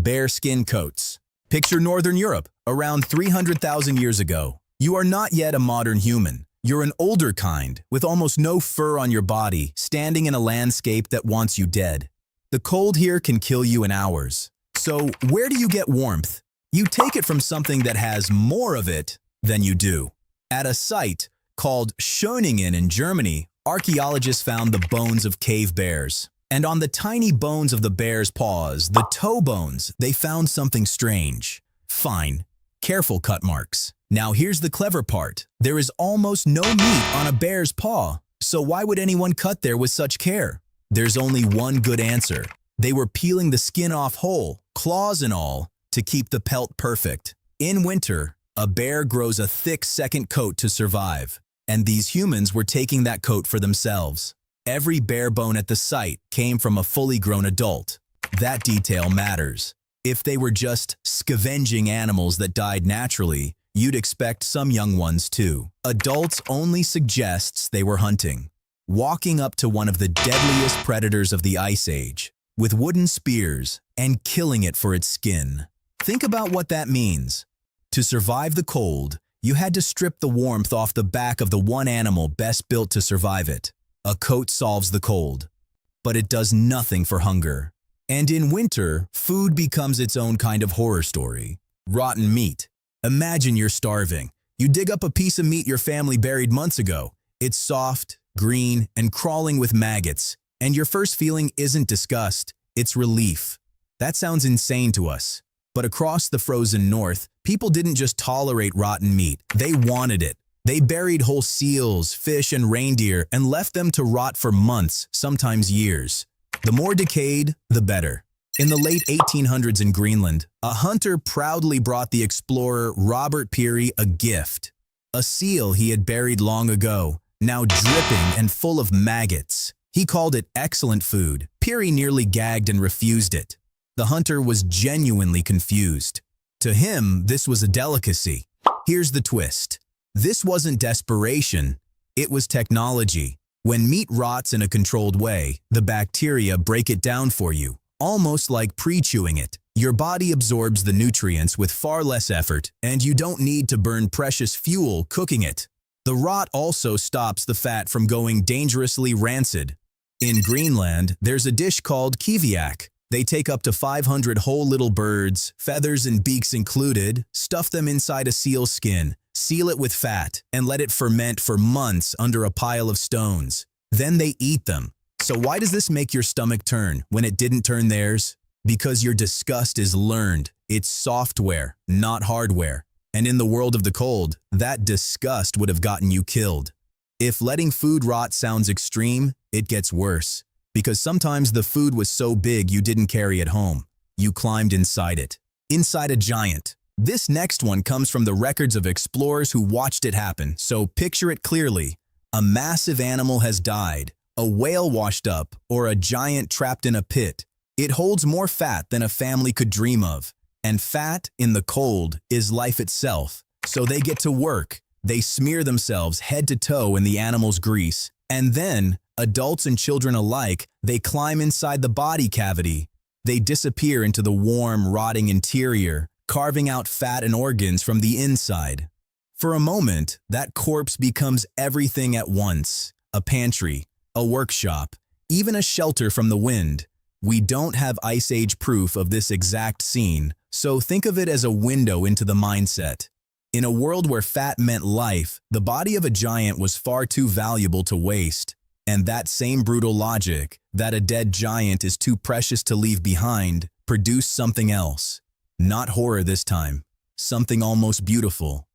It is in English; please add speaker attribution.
Speaker 1: Bear skin coats. Picture Northern Europe, around 300,000 years ago. You are not yet a modern human. You're an older kind, with almost no fur on your body, standing in a landscape that wants you dead. The cold here can kill you in hours. So, where do you get warmth? You take it from something that has more of it than you do. At a site called Schöningen in Germany, archaeologists found the bones of cave bears. And on the tiny bones of the bear's paws, the toe bones, they found something strange. Fine. Careful cut marks. Now here's the clever part. There is almost no meat on a bear's paw. So why would anyone cut there with such care? There's only one good answer. They were peeling the skin off whole, claws and all, to keep the pelt perfect. In winter, a bear grows a thick second coat to survive. And these humans were taking that coat for themselves. Every bear bone at the site came from a fully grown adult. That detail matters. If they were just scavenging animals that died naturally, you'd expect some young ones too. Adults only suggests they were hunting, walking up to one of the deadliest predators of the Ice Age, with wooden spears, and killing it for its skin. Think about what that means. To survive the cold, you had to strip the warmth off the back of the one animal best built to survive it. A coat solves the cold, but it does nothing for hunger. And in winter, food becomes its own kind of horror story. Rotten meat. Imagine you're starving. You dig up a piece of meat your family buried months ago. It's soft, green, and crawling with maggots. And your first feeling isn't disgust, it's relief. That sounds insane to us. But across the frozen north, people didn't just tolerate rotten meat, they wanted it. They buried whole seals, fish, and reindeer and left them to rot for months, sometimes years. The more decayed, the better. In the late 1800s in Greenland, a hunter proudly brought the explorer Robert Peary a gift. A seal he had buried long ago, now dripping and full of maggots. He called it excellent food. Peary nearly gagged and refused it. The hunter was genuinely confused. To him, this was a delicacy. Here's the twist. This wasn't desperation, it was technology. When meat rots in a controlled way, the bacteria break it down for you, almost like pre-chewing it. Your body absorbs the nutrients with far less effort, and you don't need to burn precious fuel cooking it. The rot also stops the fat from going dangerously rancid. In Greenland, there's a dish called kiviak. They take up to 500 whole little birds, feathers and beaks included, stuff them inside a seal's skin, seal it with fat, and let it ferment for months under a pile of stones. Then they eat them. So why does this make your stomach turn when it didn't turn theirs? Because your disgust is learned. It's software, not hardware. And in the world of the cold, that disgust would have gotten you killed. If letting food rot sounds extreme, it gets worse. Because sometimes the food was so big you didn't carry it home. You climbed inside it. Inside a giant. This next one comes from the records of explorers who watched it happen, so picture it clearly. A massive animal has died, a whale washed up, or a giant trapped in a pit. It holds more fat than a family could dream of. And fat, in the cold, is life itself. So they get to work. They smear themselves head to toe in the animal's grease. And then, adults and children alike, they climb inside the body cavity. They disappear into the warm, rotting interior, carving out fat and organs from the inside. For a moment, that corpse becomes everything at once. A pantry, a workshop, even a shelter from the wind. We don't have Ice Age proof of this exact scene, so think of it as a window into the mindset. In a world where fat meant life, the body of a giant was far too valuable to waste. And that same brutal logic, that a dead giant is too precious to leave behind, produced something else. Not horror this time, something almost beautiful.